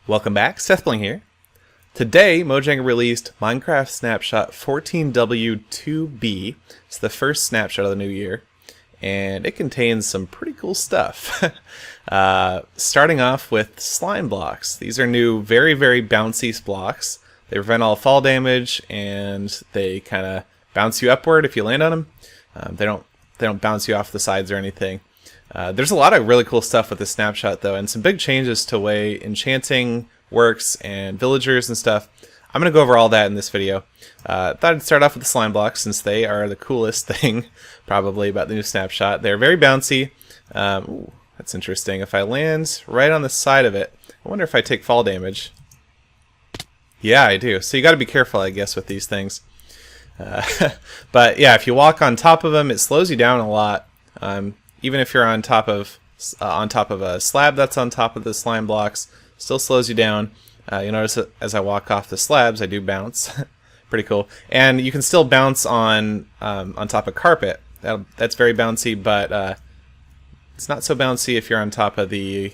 Welcome back, Sethbling here. Today, Mojang released Minecraft Snapshot 14w02b. It's the first snapshot of the new year, and it contains some pretty cool stuff. Starting off with slime blocks. These are new, very bouncy blocks. They prevent all fall damage, and they kind of bounce you upward if you land on them. They don't bounce you off the sides or anything. There's a lot of really cool stuff with this snapshot though, and some big changes to the way enchanting works and villagers and stuff. I'm going to go over all that in this video. Thought I'd start off with the slime blocks since they are the coolest thing probably about the new snapshot. They're very bouncy. Ooh, that's interesting. If I land right on the side of it, I wonder if I take fall damage. Yeah, I do. So you got to be careful, I guess, with these things. But yeah, if you walk on top of them, it slows you down a lot. Even if you're on top of a slab that's on top of the slime blocks, still slows you down. You notice that as I walk off the slabs, I do bounce. Pretty cool. And you can still bounce on top of carpet. That's very bouncy, but it's not so bouncy if you're on top of the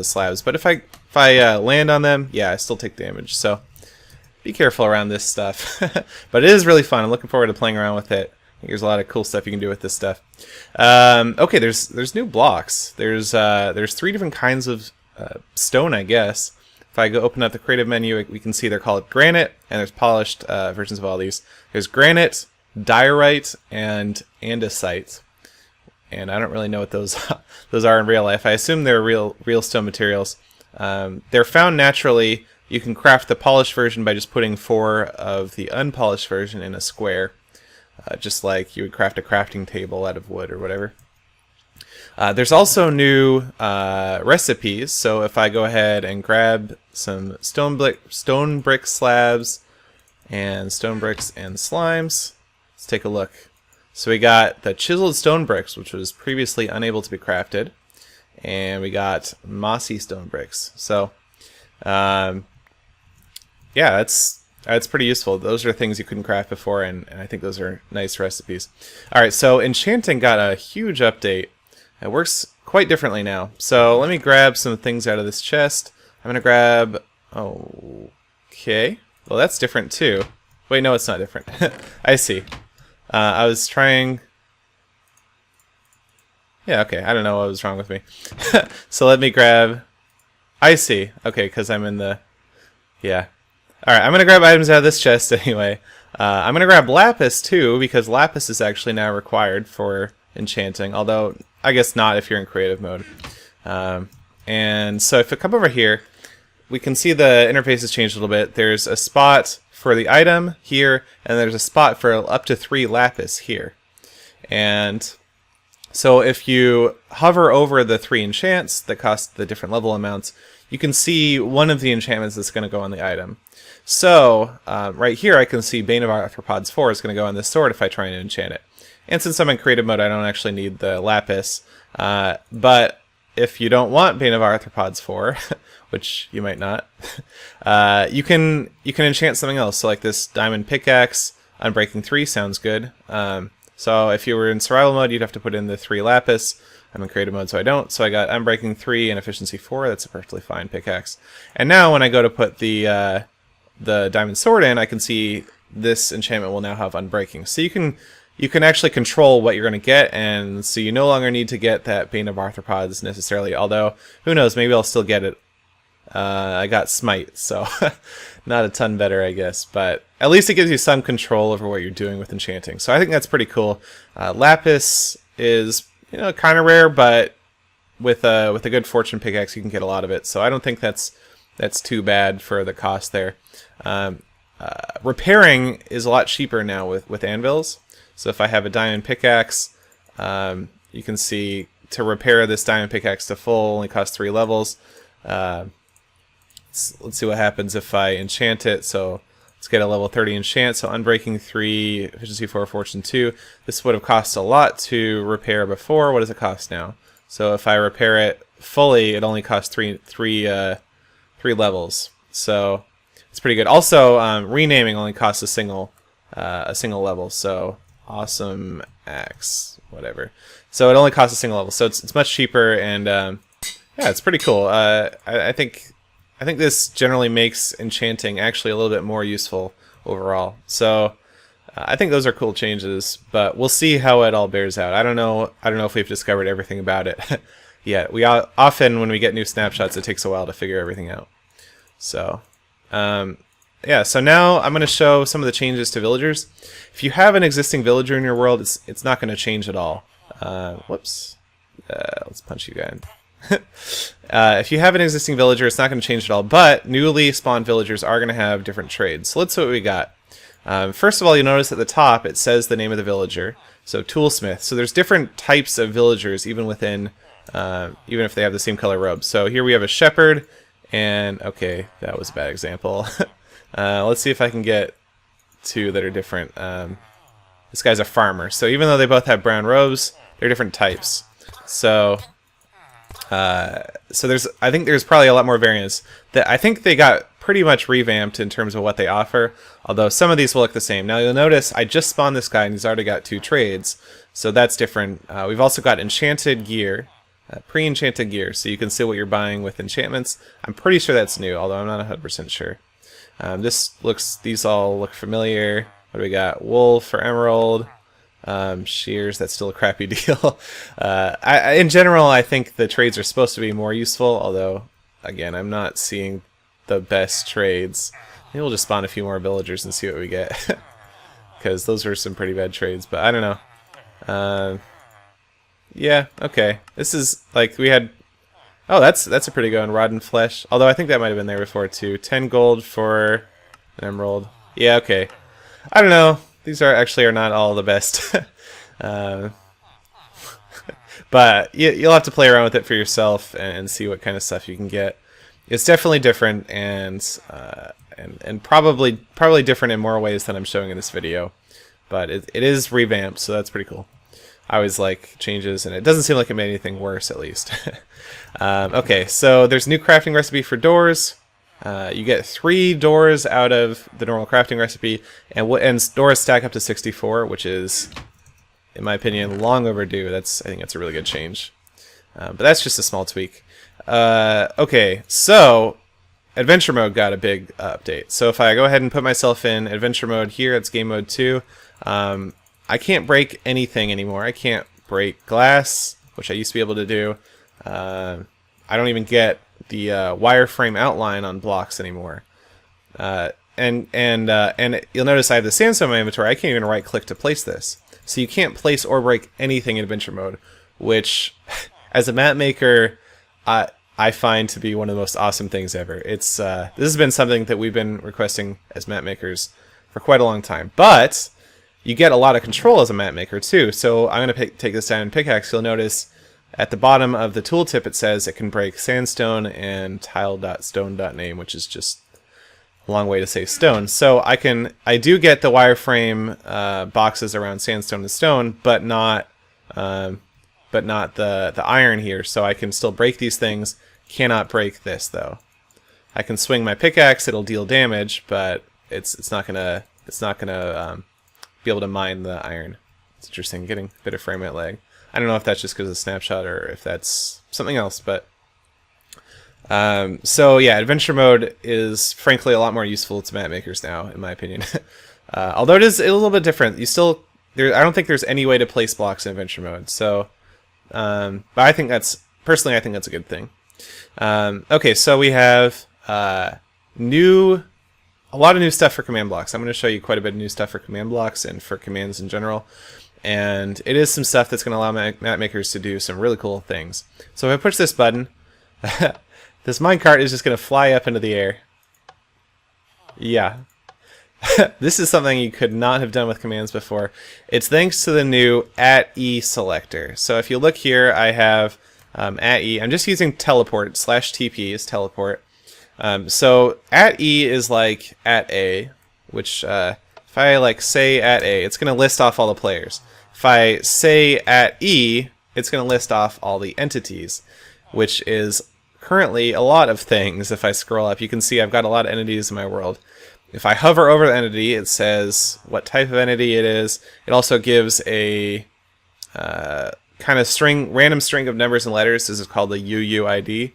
slabs. But if I land on them, yeah, I still take damage. So be careful around this stuff. But it is really fun. I'm looking forward to playing around with it. There's a lot of cool stuff you can do with this stuff. Okay, there's new blocks. There's 3 different kinds of stone, I guess. If I go open up the creative menu, we can see they're called granite, and there's polished versions of all these. There's granite, diorite, and andesite. And I don't really know what those are in real life. I assume they're real stone materials. They're found naturally. You can craft the polished version by just putting 4 of the unpolished version in a square. Just like you would craft a crafting table out of wood or whatever. There's also new recipes, so if I go ahead and grab some stone brick slabs and stone bricks and slimes, let's take a look. So we got the chiseled stone bricks, which was previously unable to be crafted, and we got mossy stone bricks. So yeah, that's pretty useful. Those are things you couldn't craft before, and I think those are nice recipes. Alright, so Enchanting got a huge update. It works quite differently now. So let me grab some things out of this chest. I'm going to grab... Okay. Well, that's different too. Wait, no, it's not different. I see. I was trying... Yeah, okay. I don't know what was wrong with me. So let me grab... I see. Okay, because I'm in the... Yeah. Alright, I'm going to grab items out of this chest anyway. I'm going to grab lapis too, because lapis is actually now required for enchanting, although I guess not if you're in creative mode. And so if I come over here, we can see the interface has changed a little bit. There's a spot for the item here, and there's a spot for up to 3 lapis here. And so if you hover over the 3 enchants that cost the different level amounts, you can see one of the enchantments that's going to go on the item. So right here I can see Bane of Arthropods 4 is going to go on this sword if I try and enchant it. And since I'm in creative mode, I don't actually need the lapis. But if you don't want Bane of Arthropods 4, which you might not, you can enchant something else. So like this diamond pickaxe, Unbreaking 3 sounds good. So if you were in survival mode, you'd have to put in the 3 lapis. I'm in creative mode, so I don't. So I got Unbreaking 3 and Efficiency 4. That's a perfectly fine pickaxe. And now when I go to put the diamond sword in, I can see this enchantment will now have Unbreaking. So you can actually control what you're going to get, and so you no longer need to get that Bane of Arthropods necessarily. Although who knows, maybe I'll still get it. I got Smite, so not a ton better, I guess. But at least it gives you some control over what you're doing with enchanting. So I think that's pretty cool. Lapis is kind of rare, but with a good fortune pickaxe, you can get a lot of it. So I don't think that's too bad for the cost there. Repairing is a lot cheaper now with anvils. So if I have a diamond pickaxe, you can see to repair this diamond pickaxe to full only costs 3 levels. Let's see what happens if I enchant it. So let's get a level 30 enchant. So Unbreaking 3, Efficiency 4, Fortune 2. This would have cost a lot to repair before. What does it cost now? So if I repair it fully, it only costs three levels. So it's pretty good. Also, renaming only costs a single level. So Awesome Axe, whatever. So it only costs a single level. So it's much cheaper, and Yeah, it's pretty cool. I think this generally makes enchanting actually a little bit more useful overall. So I think those are cool changes, but we'll see how it all bears out. I don't know if we've discovered everything about it yet. We often, when we get new snapshots, it takes a while to figure everything out. So yeah, so now I'm going to show some of the changes to villagers. If you have an existing villager in your world, it's not going to change at all. Whoops. Let's punch you guys. If you have an existing villager, it's not going to change at all, but newly spawned villagers are going to have different trades. So let's see what we got. First of all, you notice at the top it says the name of the villager, so toolsmith. So there's different types of villagers even within, even if they have the same color robe. So here we have a shepherd, and okay, that was a bad example. Let's see if I can get two that are different. This guy's a farmer, so even though they both have brown robes, they're different types. So I think there's probably a lot more variance. That I think they got pretty much revamped in terms of what they offer, although some of these will look the same. Now you'll notice I just spawned this guy and he's already got 2 trades, so that's different. We've also got enchanted gear, pre-enchanted gear, so you can see what you're buying with enchantments. I'm pretty sure that's new, although I'm not 100% sure. These all look familiar. What do we got? Wool for emerald. Shears, that's still a crappy deal. In general, I think the trades are supposed to be more useful, although, again, I'm not seeing the best trades. Maybe we'll just spawn a few more villagers and see what we get. Because those are some pretty bad trades, but I don't know. Yeah, okay. This is, like, we had... Oh, that's a pretty good one, Rod and Flesh. Although I think that might have been there before, too. 10 gold for an emerald. Yeah, okay. I don't know. These are not all the best. But you'll have to play around with it for yourself and see what kind of stuff you can get. It's definitely different and probably different in more ways than I'm showing in this video. But it is revamped, so that's pretty cool. I always like changes, and it doesn't seem like it made anything worse, at least. Okay, so there's a new crafting recipe for doors. You get 3 doors out of the normal crafting recipe, and doors stack up to 64, which is, in my opinion, long overdue. I think that's a really good change. But that's just a small tweak. Okay, so adventure mode got a big update. So if I go ahead and put myself in adventure mode here, it's game mode 2. I can't break anything anymore. I can't break glass, which I used to be able to do. I don't even get the wireframe outline on blocks anymore. And you'll notice I have the sandstone in my inventory. I can't even right click to place this. So you can't place or break anything in adventure mode, which as a map maker, I find to be one of the most awesome things ever. This has been something that we've been requesting as map makers for quite a long time. But you get a lot of control as a map maker too. So I'm going to take this down in pickaxe. You'll notice at the bottom of the tooltip it says it can break sandstone and tile.stone.name, which is just a long way to say stone. So I do get the wireframe boxes around sandstone and stone, but not the iron here. So I can still break these things. Cannot break this though. I can swing my pickaxe; it'll deal damage, but it's not gonna be able to mine the iron. It's interesting, getting a bit of frame rate lag. I don't know if that's just because of Snapshot or if that's something else, but so yeah, adventure mode is frankly a lot more useful to map makers now, in my opinion. Although it is a little bit different. I don't think there's any way to place blocks in adventure mode. So, but I think that's a good thing. Okay, so we have a lot of new stuff for command blocks. I'm going to show you quite a bit of new stuff for command blocks and for commands in general. And it is some stuff that's going to allow map makers to do some really cool things. So if I push this button, this minecart is just going to fly up into the air. Yeah. This is something you could not have done with commands before. It's thanks to the new @e selector. So if you look here, I have @e. I'm just using teleport. /tp is teleport. So @e is like @a, which if I like say @a, it's going to list off all the players. If I say @e, it's going to list off all the entities, which is currently a lot of things. If I scroll up, you can see I've got a lot of entities in my world. If I hover over the entity, it says what type of entity it is. It also gives a kind of random string of numbers and letters. This is called the UUID.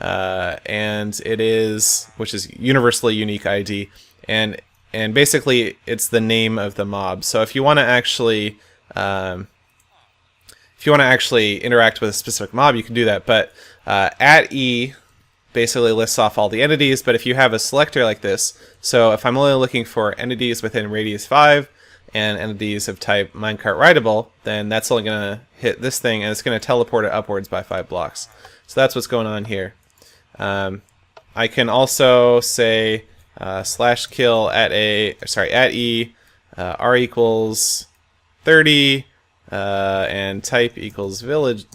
and it is, which is universally unique ID, and basically it's the name of the mob. So if you want to actually interact with a specific mob, you can do that. But @E basically lists off all the entities. But if you have a selector like this, so if I'm only looking for entities within radius 5 and entities of type minecart rideable, then that's only going to hit this thing, and it's going to teleport it upwards by 5 blocks. So that's what's going on here. I can also say /kill @E r equals 30 and type equals villager,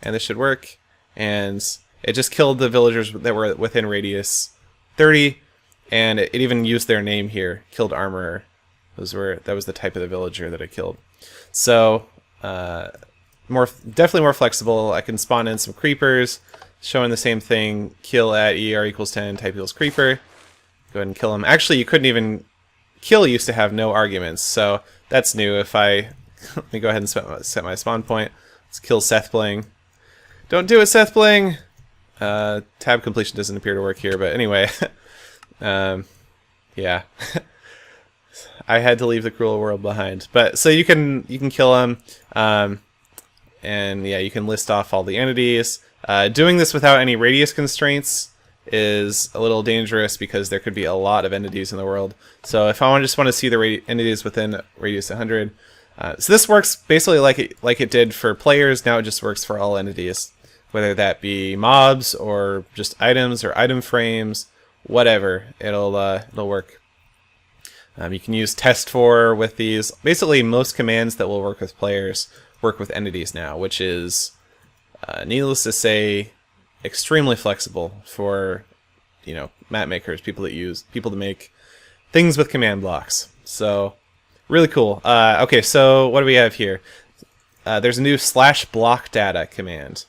and this should work. And it just killed the villagers that were within radius 30, and it even used their name here, killed armorer. That was the type of the villager that it killed. So definitely more flexible. I can spawn in some creepers, showing the same thing. Kill @E r equals 10, type equals creeper. Go ahead and kill him. Actually, you couldn't even kill. Used to have no arguments, so that's new. If I let me go ahead and set my spawn point. Let's kill Seth Bling. Don't do it, Seth Bling. Tab completion doesn't appear to work here, but anyway, yeah. I had to leave the cruel world behind. But so you can kill him, and yeah, you can list off all the entities. Doing this without any radius constraints is a little dangerous because there could be a lot of entities in the world. So if I just want to see the entities within radius 100, so this works basically like it did for players. Now it just works for all entities, whether that be mobs or just items or item frames, whatever. It'll work. You can use test4 with these. Basically, most commands that will work with players work with entities now, which is, needless to say, extremely flexible for, map makers, people that make things with command blocks. So, really cool. Okay, so what do we have here? There's a new /blockdata command.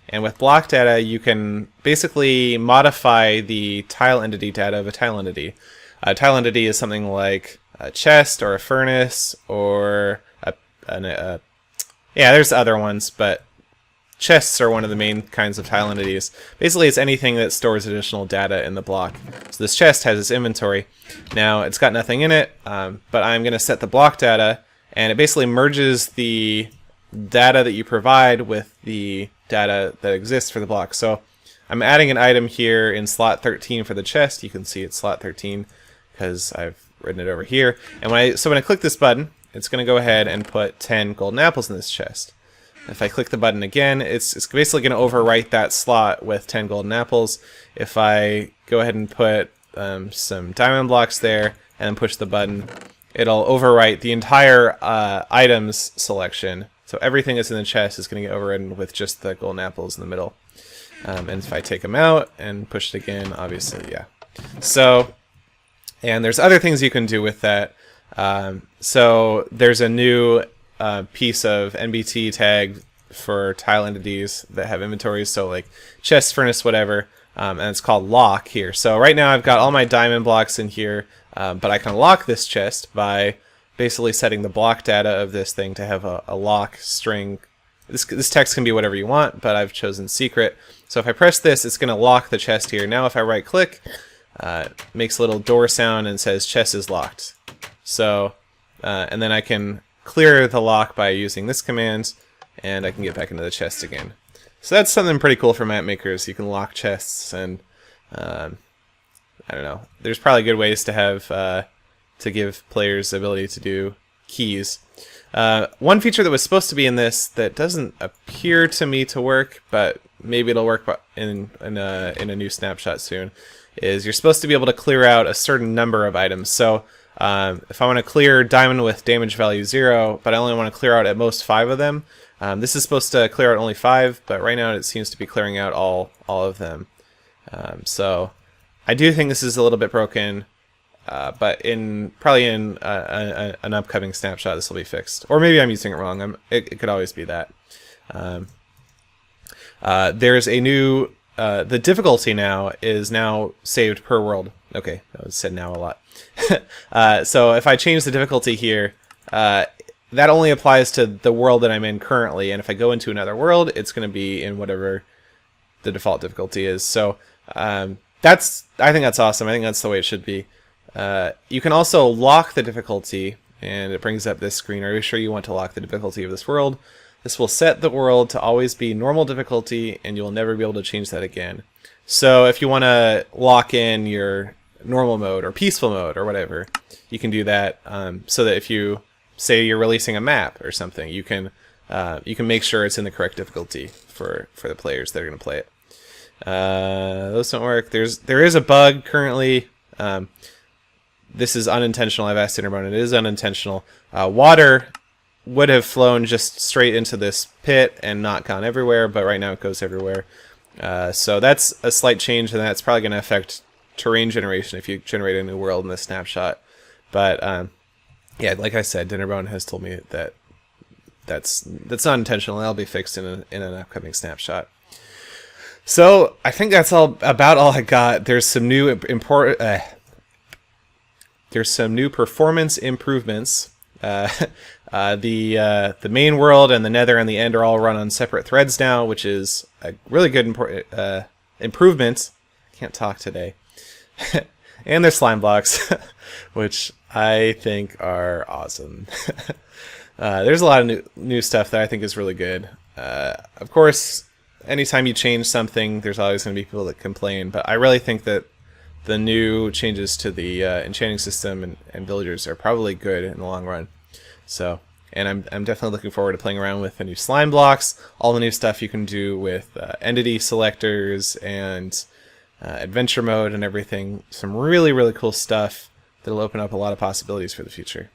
And with block data, you can basically modify the tile entity data of a tile entity. A tile entity is something like a chest or a furnace or yeah, there's other ones, but chests are one of the main kinds of tile entities. Basically, it's anything that stores additional data in the block. So this chest has its inventory. Now, it's got nothing in it, but I'm going to set the block data, and it basically merges the data that you provide with the data that exists for the block. So I'm adding an item here in slot 13 for the chest. You can see it's slot 13 because I've written it over here. And when I click this button, it's going to go ahead and put 10 golden apples in this chest. If I click the button again, it's basically going to overwrite that slot with 10 golden apples. If I go ahead and put some diamond blocks there and then push the button, it'll overwrite the entire items selection. So everything that's in the chest is going to get overridden with just the golden apples in the middle. And if I take them out and push it again, obviously, yeah. So, and there's other things you can do with that. So there's a new piece of NBT tag for tile entities that have inventories, so like chest, furnace, whatever, and it's called lock here. So right now I've got all my diamond blocks in here, but I can lock this chest by basically setting the block data of this thing to have a lock string. This text can be whatever you want, but I've chosen secret. So if I press this, it's going to lock the chest here. Now if I right click, it makes a little door sound and says chest is locked. So, and then I can clear the lock by using this command, and I can get back into the chest again. So that's something pretty cool for map makers. You can lock chests, and I don't know. There's probably good ways to have to give players the ability to do keys. One feature that was supposed to be in this that doesn't appear to me to work, but maybe it'll work in a new snapshot soon, is you're supposed to be able to clear out a certain number of items. So if I want to clear diamond with damage value 0, but I only want to clear out at most 5 of them, this is supposed to clear out only 5, but right now it seems to be clearing out all of them. So I do think this is a little bit broken, but probably in an upcoming snapshot this will be fixed. Or maybe I'm using it wrong. It could always be that. There's a new... the difficulty now is now saved per world. Okay, that was said now a lot. So if I change the difficulty here, that only applies to the world that I'm in currently, and if I go into another world, it's going to be in whatever the default difficulty is. So I think that's awesome. I think that's the way it should be. You can also lock the difficulty, and it brings up this screen. Are you sure you want to lock the difficulty of this world? This will set the world to always be normal difficulty, and you will never be able to change that again. So if you want to lock in your normal mode or peaceful mode or whatever, you can do that, so that if you say you're releasing a map or something, you can make sure it's in the correct difficulty for the players that are going to play it. Those don't work. There is a bug currently. This is unintentional. I've asked Dinnerbone. It is unintentional. Water would have flown just straight into this pit and not gone everywhere, but right now it goes everywhere. So that's a slight change, and that's probably going to affect terrain generation if you generate a new world in this snapshot. But yeah, like I said, Dinnerbone has told me that that's not intentional. That'll be fixed in an upcoming snapshot. So I think that's about all I got. There's some new performance improvements. The main world and the Nether and the End are all run on separate threads now, which is a really good improvement. Can't talk today. And there's slime blocks, which I think are awesome. There's a lot of new stuff that I think is really good. Of course, anytime you change something, there's always going to be people that complain, but I really think that the new changes to the enchanting system and villagers are probably good in the long run. So, and I'm definitely looking forward to playing around with the new slime blocks, all the new stuff you can do with entity selectors and adventure mode and everything. Some really, really cool stuff that'll open up a lot of possibilities for the future.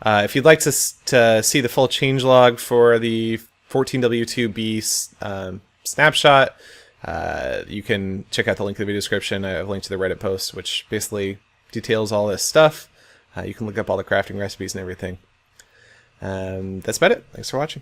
If you'd like to see the full changelog for the 14w02b snapshot, you can check out the link in the video description. I have a link to the Reddit post, which basically details all this stuff. You can look up all the crafting recipes and everything. That's about it. Thanks for watching.